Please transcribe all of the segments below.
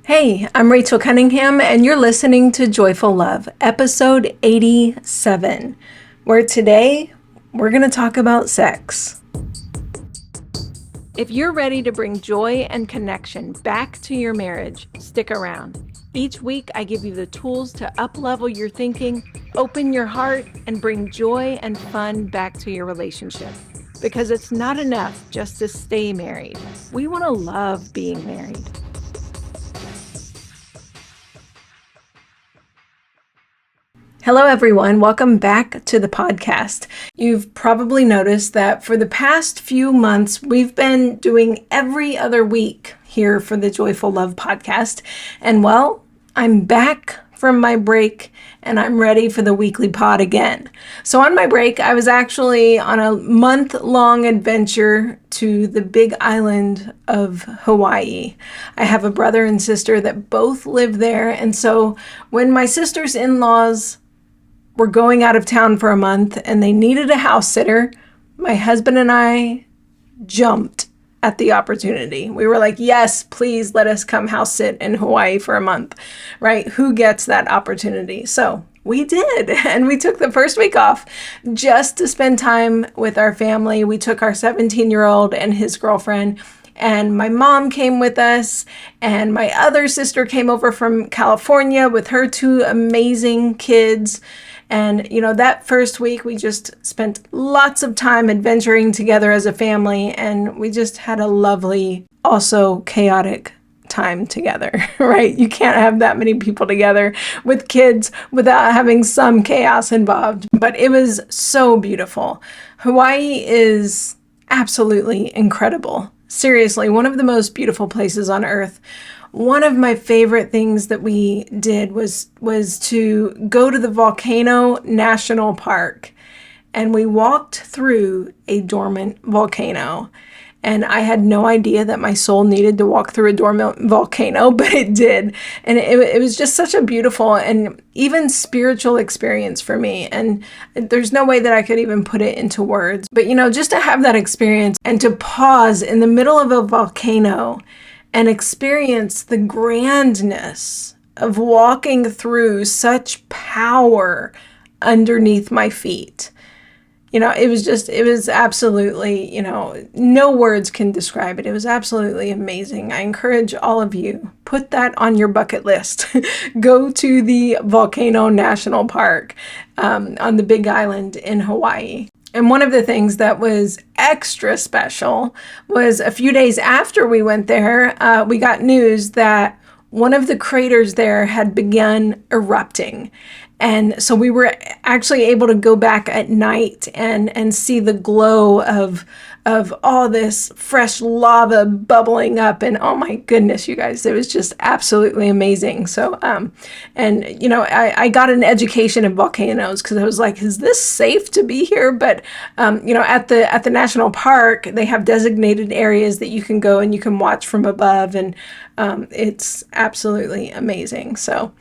Hey, I'm Rachel Cunningham, and you're listening to Joyful Love, episode 87, where today we're going to talk about sex. If you're ready to bring joy and connection back to your marriage, stick around. Each week, I give you the tools to up-level your thinking, open your heart, and bring joy and fun back to your relationship. Because it's not enough just to stay married. We want to love being married. Hello, everyone. Welcome back to the podcast. You've probably noticed that for the past few months, we've been doing every other week here for the Joyful Love podcast. And well, I'm back from my break and I'm ready for the weekly pod again. So on my break, I was actually on a month-long adventure to the big island of Hawaii. I have a brother and sister that both live there. And so when my sister's in-laws were going out of town for a month and they needed a house sitter, my husband and I jumped at the opportunity. We were like, yes, please let us come house sit in Hawaii for a month, right? Who gets that opportunity? So we did. And we took the first week off just to spend time with our family. We took our 17-year-old and his girlfriend, and my mom came with us, and my other sister came over from California with her two amazing kids. And, that first week, we just spent lots of time adventuring together as a family, and we just had a lovely, also chaotic time together, right? You can't have that many people together with kids without having some chaos involved. But it was so beautiful. Hawaii is absolutely incredible. Seriously, one of the most beautiful places on earth. One of my favorite things that we did was to go to the Volcano National Park, and we walked through a dormant volcano. And I had no idea that my soul needed to walk through a dormant volcano, but it did. And it was just such a beautiful and even spiritual experience for me. And there's no way that I could even put it into words. But, just to have that experience and to pause in the middle of a volcano and experience the grandness of walking through such power underneath my feet. It was absolutely, no words can describe it. It was absolutely amazing. I encourage all of you, put that on your bucket list. Go to the Volcano National Park on the Big Island in Hawaii. And one of the things that was extra special was a few days after we went there, we got news that one of the craters there had begun erupting. And so we were actually able to go back at night and see the glow of all this fresh lava bubbling up. And oh my goodness, you guys, it was just absolutely amazing. So, I got an education in volcanoes because I was like, is this safe to be here? But, at the national park, they have designated areas that you can go and you can watch from above. And it's absolutely amazing. So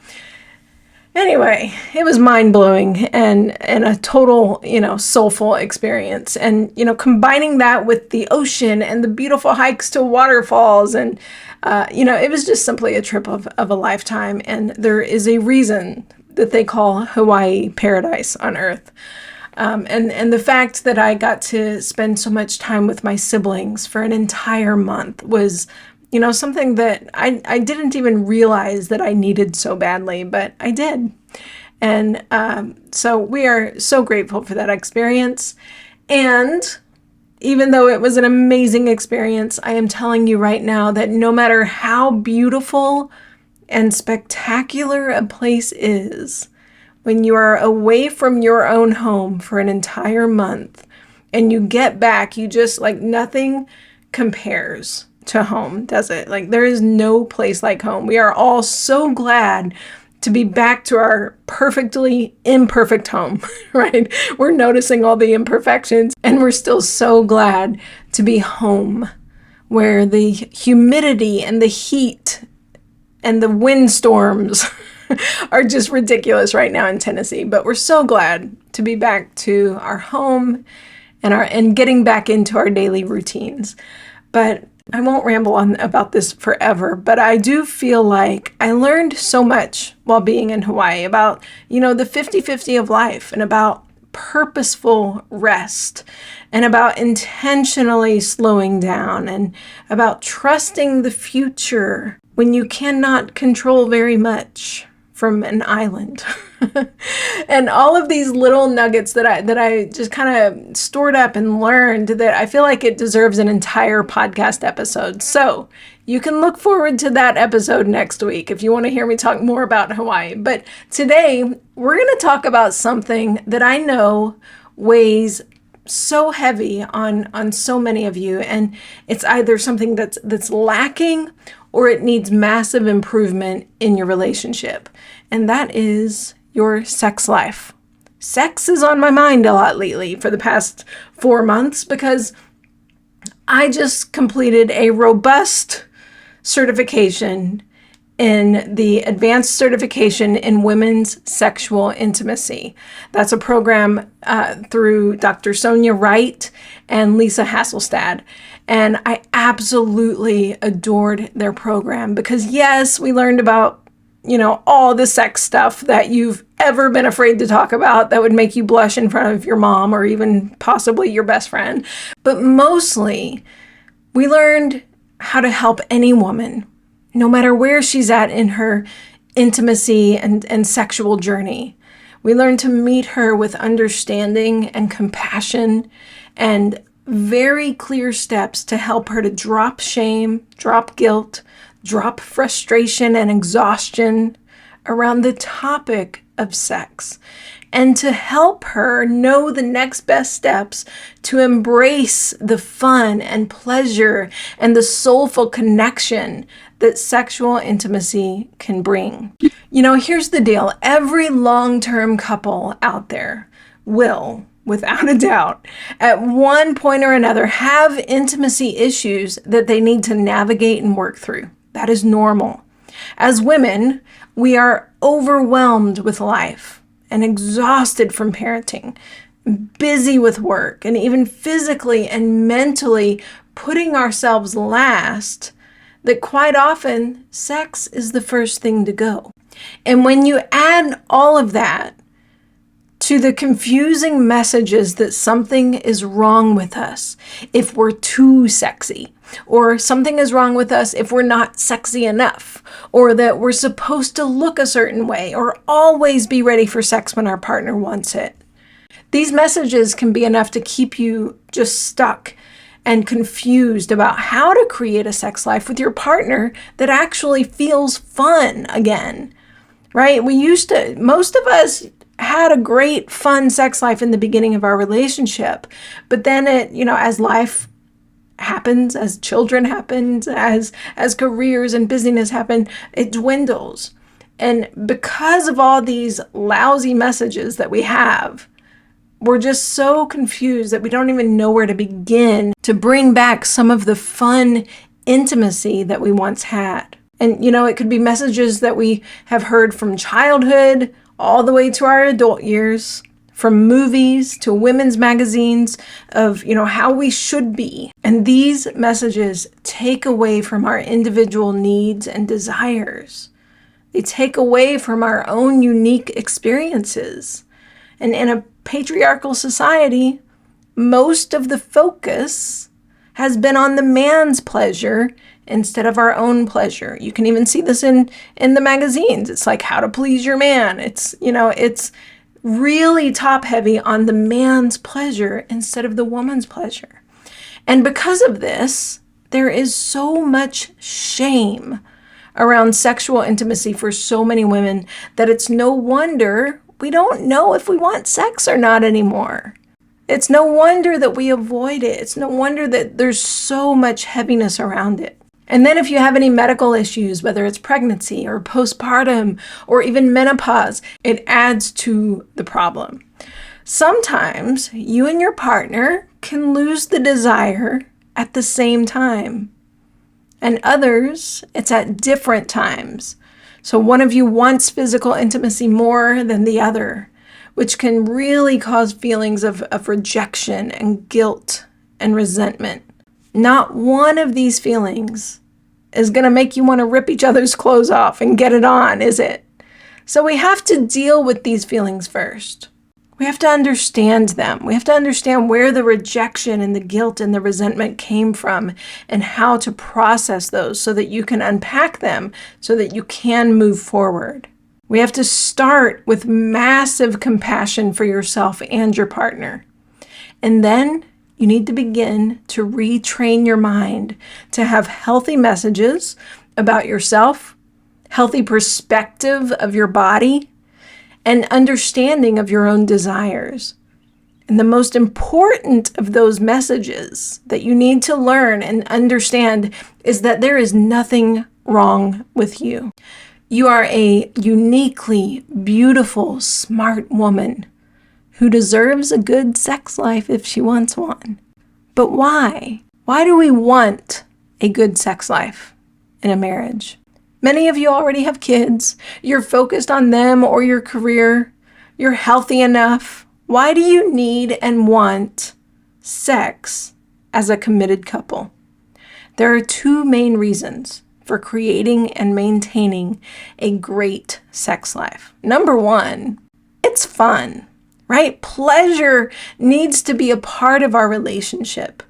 anyway, it was mind-blowing and a total, soulful experience. And, combining that with the ocean and the beautiful hikes to waterfalls and, it was just simply a trip of a lifetime. And there is a reason that they call Hawaii paradise on earth. And the fact that I got to spend so much time with my siblings for an entire month was something that I didn't even realize that I needed so badly, but I did. And so we are so grateful for that experience. And even though it was an amazing experience, I am telling you right now that no matter how beautiful and spectacular a place is, when you are away from your own home for an entire month and you get back, you just nothing compares to home, does it? There is no place like home. We are all so glad to be back to our perfectly imperfect home, right? We're noticing all the imperfections and we're still so glad to be home where the humidity and the heat and the windstorms are just ridiculous right now in Tennessee. But we're so glad to be back to our home and getting back into our daily routines. But I won't ramble on about this forever, but I do feel like I learned so much while being in Hawaii about, the 50-50 of life, and about purposeful rest, and about intentionally slowing down, and about trusting the future when you cannot control very much from an island. And all of these little nuggets that I just kind of stored up and learned, that I feel like it deserves an entire podcast episode. So you can look forward to that episode next week if you want to hear me talk more about Hawaii. But today we're going to talk about something that I know weighs so heavy on so many of you, and it's either something that's lacking or it needs massive improvement in your relationship, and that is your sex life. Sex is on my mind a lot lately for the past 4 months because I just completed a robust certification in the Advanced Certification in Women's Sexual Intimacy. That's a program through Dr. Sonia Wright and Lisa Hasselstad. And I absolutely adored their program because, yes, we learned about, all the sex stuff that you've ever been afraid to talk about that would make you blush in front of your mom or even possibly your best friend. But mostly, we learned how to help any woman, no matter where she's at in her intimacy and sexual journey. We learned to meet her with understanding and compassion and very clear steps to help her to drop shame, drop guilt, drop frustration and exhaustion around the topic of sex, and to help her know the next best steps to embrace the fun and pleasure and the soulful connection that sexual intimacy can bring. Here's the deal. Every long-term couple out there will, without a doubt, at one point or another, have intimacy issues that they need to navigate and work through. That is normal. As women, we are overwhelmed with life and exhausted from parenting, busy with work, and even physically and mentally putting ourselves last, that quite often sex is the first thing to go. And when you add all of that to the confusing messages that something is wrong with us if we're too sexy, or something is wrong with us if we're not sexy enough, or that we're supposed to look a certain way, or always be ready for sex when our partner wants it. These messages can be enough to keep you just stuck and confused about how to create a sex life with your partner that actually feels fun again, right? Most of us had a great, fun sex life in the beginning of our relationship, but then as life happens, as children happen, as careers and busyness happen, it dwindles. And because of all these lousy messages that we have, we're just so confused that we don't even know where to begin to bring back some of the fun intimacy that we once had. And, it could be messages that we have heard from childhood all the way to our adult years, from movies to women's magazines of, how we should be. And these messages take away from our individual needs and desires. They take away from our own unique experiences. And in a patriarchal society, most of the focus has been on the man's pleasure instead of our own pleasure. You can even see this in the magazines. It's like how to please your man. It's really top heavy on the man's pleasure instead of the woman's pleasure. And because of this, there is so much shame around sexual intimacy for so many women that it's no wonder we don't know if we want sex or not anymore. It's no wonder that we avoid it. It's no wonder that there's so much heaviness around it. And then if you have any medical issues, whether it's pregnancy or postpartum or even menopause, it adds to the problem. Sometimes you and your partner can lose the desire at the same time. And others, it's at different times. So one of you wants physical intimacy more than the other, which can really cause feelings of rejection and guilt and resentment. Not one of these feelings is going to make you want to rip each other's clothes off and get it on, is it? So we have to deal with these feelings first. We have to understand them. We have to understand where the rejection and the guilt and the resentment came from and how to process those so that you can unpack them so that you can move forward. We have to start with massive compassion for yourself and your partner. And then you need to begin to retrain your mind to have healthy messages about yourself, healthy perspective of your body, and understanding of your own desires. And the most important of those messages that you need to learn and understand is that there is nothing wrong with you. You are a uniquely beautiful, smart woman who deserves a good sex life if she wants one. But why? Why do we want a good sex life in a marriage? Many of you already have kids. You're focused on them or your career. You're healthy enough. Why do you need and want sex as a committed couple? There are two main reasons for creating and maintaining a great sex life. Number one, it's fun, right? Pleasure needs to be a part of our relationship.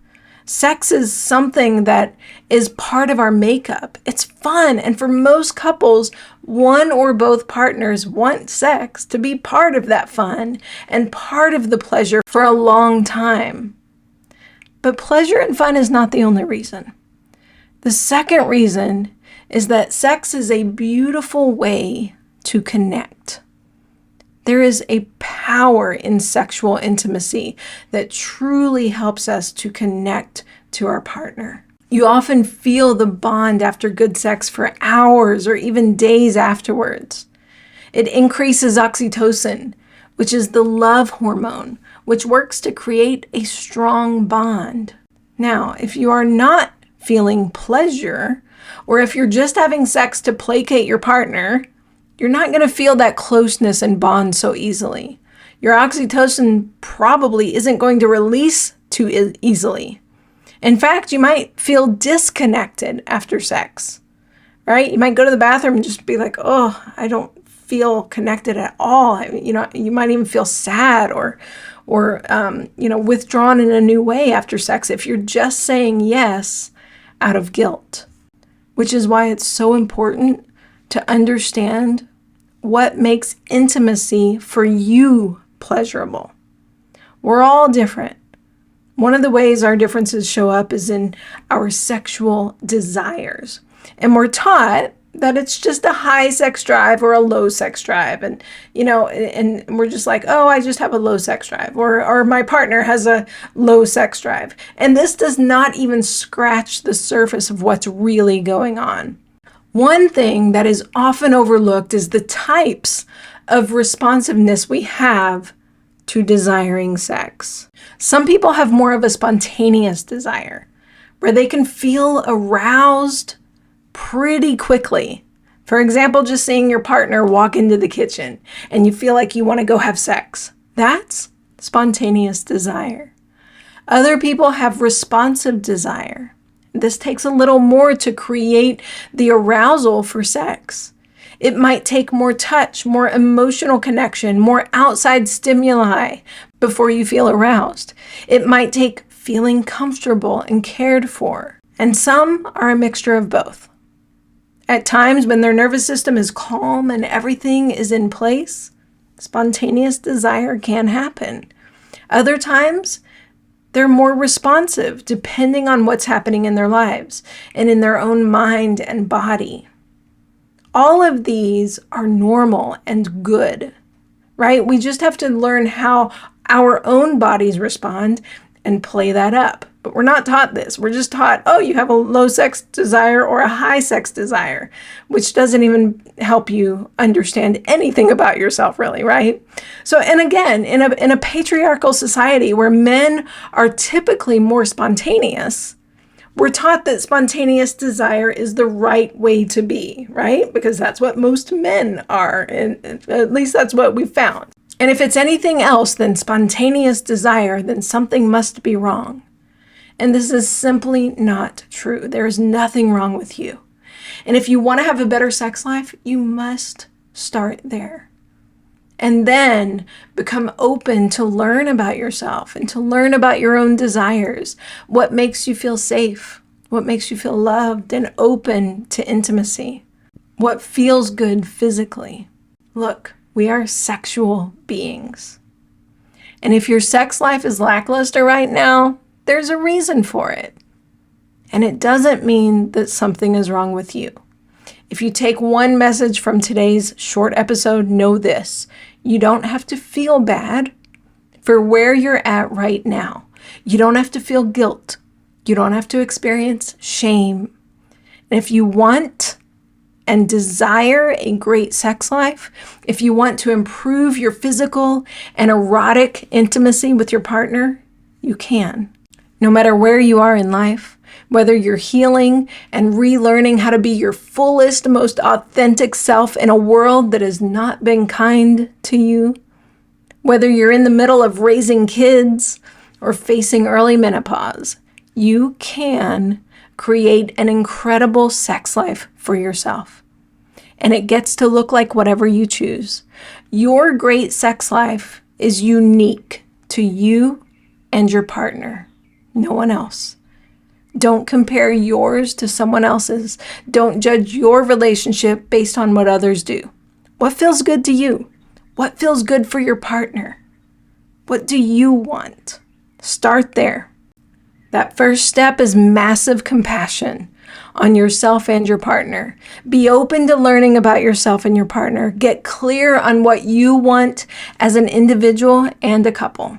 Sex is something that is part of our makeup. It's fun. And for most couples, one or both partners want sex to be part of that fun and part of the pleasure for a long time. But pleasure and fun is not the only reason. The second reason is that sex is a beautiful way to connect. There is a power in sexual intimacy that truly helps us to connect to our partner. You often feel the bond after good sex for hours or even days afterwards. It increases oxytocin, which is the love hormone, which works to create a strong bond. Now, if you are not feeling pleasure, or if you're just having sex to placate your partner, you're not going to feel that closeness and bond so easily. Your oxytocin probably isn't going to release too easily. In fact, you might feel disconnected after sex, right? You might go to the bathroom and just be like, oh, I don't feel connected at all. You might even feel sad or withdrawn in a new way after sex if you're just saying yes out of guilt, which is why it's so important to understand what makes intimacy for you pleasurable. We're all different. One of the ways our differences show up is in our sexual desires. And we're taught that it's just a high sex drive or a low sex drive. And we're just like, oh, I just have a low sex drive, or my partner has a low sex drive. And this does not even scratch the surface of what's really going on. One thing that is often overlooked is the types of responsiveness we have to desiring sex. Some people have more of a spontaneous desire, where they can feel aroused pretty quickly. For example, just seeing your partner walk into the kitchen and you feel like you want to go have sex. That's spontaneous desire. Other people have responsive desire. This takes a little more to create the arousal for sex. It might take more touch, more emotional connection, more outside stimuli before you feel aroused. It might take feeling comfortable and cared for. And some are a mixture of both. At times when their nervous system is calm and everything is in place, spontaneous desire can happen. Other times, they're more responsive depending on what's happening in their lives and in their own mind and body. All of these are normal and good, right? We just have to learn how our own bodies respond and play that up. But we're not taught this. We're just taught, oh, you have a low sex desire or a high sex desire, which doesn't even help you understand anything about yourself, really, right? So, and again, in a patriarchal society where men are typically more spontaneous, we're taught that spontaneous desire is the right way to be, right? Because that's what most men are, and at least that's what we've found. And if it's anything else than spontaneous desire, then something must be wrong. And this is simply not true. There is nothing wrong with you. And if you want to have a better sex life, you must start there. And then become open to learn about yourself and to learn about your own desires. What makes you feel safe? What makes you feel loved and open to intimacy? What feels good physically? Look, we are sexual beings. And if your sex life is lackluster right now, there's a reason for it. And it doesn't mean that something is wrong with you. If you take one message from today's short episode, know this: you don't have to feel bad for where you're at right now. You don't have to feel guilt. You don't have to experience shame. And if you want and desire a great sex life, if you want to improve your physical and erotic intimacy with your partner, you can. No matter where you are in life, whether you're healing and relearning how to be your fullest, most authentic self in a world that has not been kind to you, whether you're in the middle of raising kids or facing early menopause, you can create an incredible sex life for yourself. And it gets to look like whatever you choose. Your great sex life is unique to you and your partner, no one else. Don't compare yours to someone else's. Don't judge your relationship based on what others do. What feels good to you? What feels good for your partner? What do you want? Start there. That first step is massive compassion on yourself and your partner. Be open to learning about yourself and your partner. Get clear on what you want as an individual and a couple.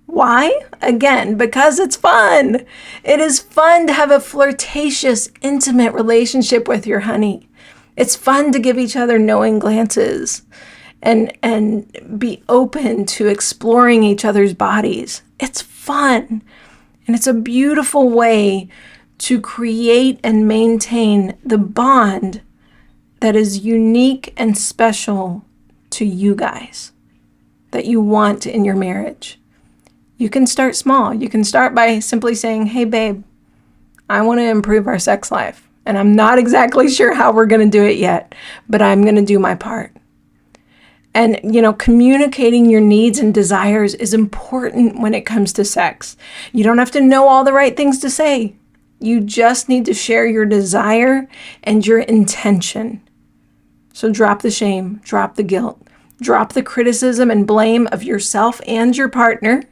Why? Again, because it's fun. It is fun to have a flirtatious, intimate relationship with your honey. It's fun to give each other knowing glances and be open to exploring each other's bodies. It's fun. And it's a beautiful way to create and maintain the bond that is unique and special to you guys, that you want in your marriage. You can start small. You can start by simply saying, hey, babe, I want to improve our sex life. And I'm not exactly sure how we're going to do it yet, but I'm going to do my part. And, communicating your needs and desires is important when it comes to sex. You don't have to know all the right things to say. You just need to share your desire and your intention. So drop the shame, drop the guilt, drop the criticism and blame of yourself and your partner,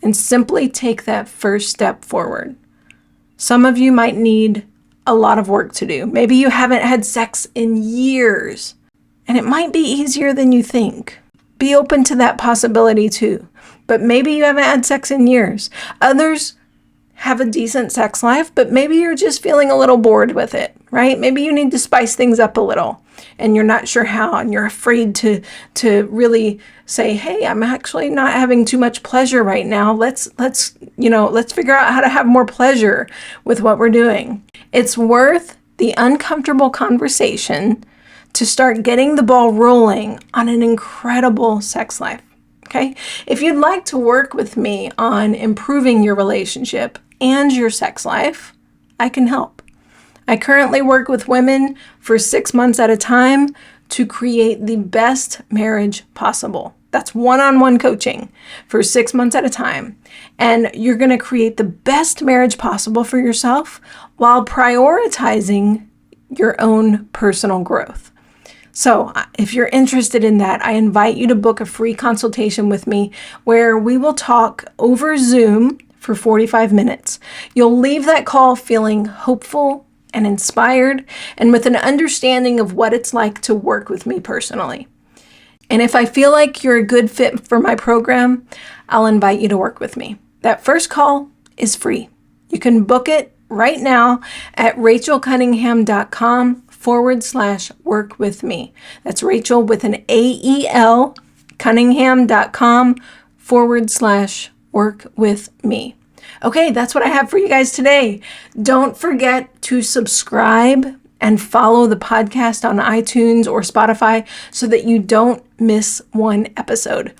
and simply take that first step forward. Some of you might need a lot of work to do. Maybe you haven't had sex in years, and it might be easier than you think. Be open to that possibility too. But maybe you haven't had sex in years. Others have a decent sex life, but maybe you're just feeling a little bored with it, right? Maybe you need to spice things up a little and you're not sure how, and you're afraid to really say, hey, I'm actually not having too much pleasure right now. Let's figure out how to have more pleasure with what we're doing. It's worth the uncomfortable conversation to start getting the ball rolling on an incredible sex life. Okay? If you'd like to work with me on improving your relationship and your sex life, I can help. I currently work with women for 6 months at a time to create the best marriage possible. That's one-on-one coaching for 6 months at a time. And you're going to create the best marriage possible for yourself while prioritizing your own personal growth. So if you're interested in that, I invite you to book a free consultation with me where we will talk over Zoom for 45 minutes. You'll leave that call feeling hopeful and inspired and with an understanding of what it's like to work with me personally. And if I feel like you're a good fit for my program, I'll invite you to work with me. That first call is free. You can book it right now at rachelcunningham.com/work with me. That's Rachel with an AEL, cunningham.com/work with me. Okay, that's what I have for you guys today. Don't forget to subscribe and follow the podcast on iTunes or Spotify so that you don't miss one episode.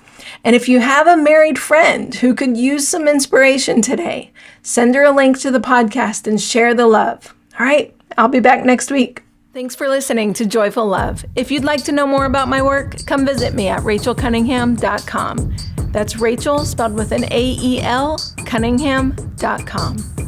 And if you have a married friend who could use some inspiration today, send her a link to the podcast and share the love. All right, I'll be back next week. Thanks for listening to Joyful Love. If you'd like to know more about my work, come visit me at rachelcunningham.com. That's Rachel, spelled with an A-E-L, Cunningham.com.